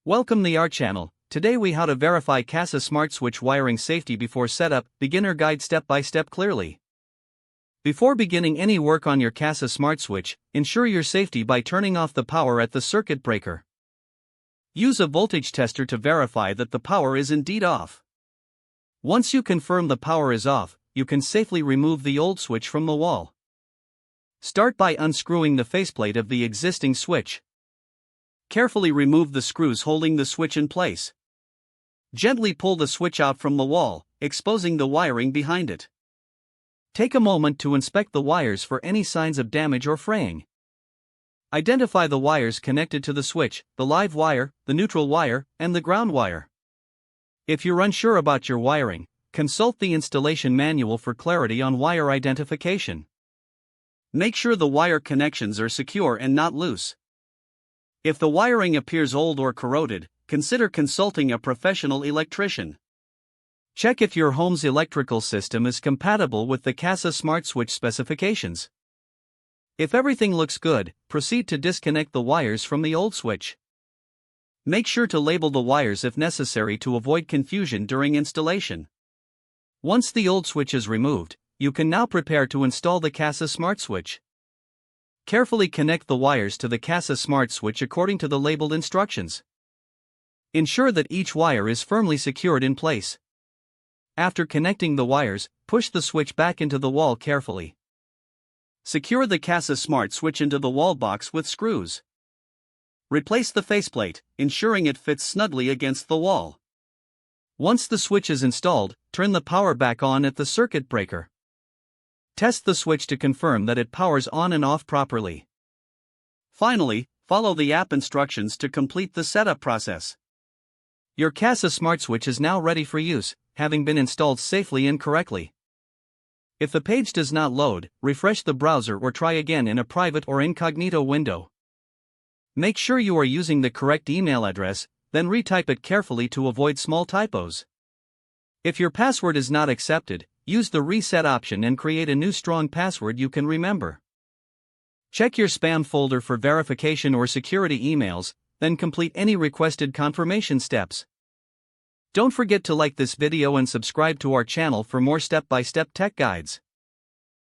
Welcome to our channel. Today we how to verify Kasa smart switch wiring safety before setup, beginner guide step by step clearly. Before beginning any work on your Kasa smart switch, ensure your safety by turning off the power at the circuit breaker. Use a voltage tester to verify that the power is indeed off. Once you confirm the power is off, you can safely remove the old switch from the wall. Start by unscrewing the faceplate of the existing switch. Carefully remove the screws holding the switch in place. Gently pull the switch out from the wall, exposing the wiring behind it. Take a moment to inspect the wires for any signs of damage or fraying. Identify the wires connected to the switch, the live wire, the neutral wire, and the ground wire. If you're unsure about your wiring, consult the installation manual for clarity on wire identification. Make sure the wire connections are secure and not loose. If the wiring appears old or corroded, consider consulting a professional electrician. Check if your home's electrical system is compatible with the Kasa smart switch specifications. If everything looks good, proceed to disconnect the wires from the old switch. Make sure to label the wires if necessary to avoid confusion during installation. Once the old switch is removed, you can now prepare to install the Kasa smart switch. Carefully connect the wires to the Kasa smart switch according to the labeled instructions. Ensure that each wire is firmly secured in place. After connecting the wires, push the switch back into the wall carefully. Secure the Kasa smart switch into the wall box with screws. Replace the faceplate, ensuring it fits snugly against the wall. Once the switch is installed, turn the power back on at the circuit breaker. Test the switch to confirm that it powers on and off properly. Finally, follow the app instructions to complete the setup process. Your Kasa smart switch is now ready for use, having been installed safely and correctly. If the page does not load, refresh the browser or try again in a private or incognito window. Make sure you are using the correct email address, then retype it carefully to avoid small typos. If your password is not accepted, use the reset option and create a new strong password you can remember. Check your spam folder for verification or security emails, then complete any requested confirmation steps. Don't forget to like this video and subscribe to our channel for more step-by-step tech guides.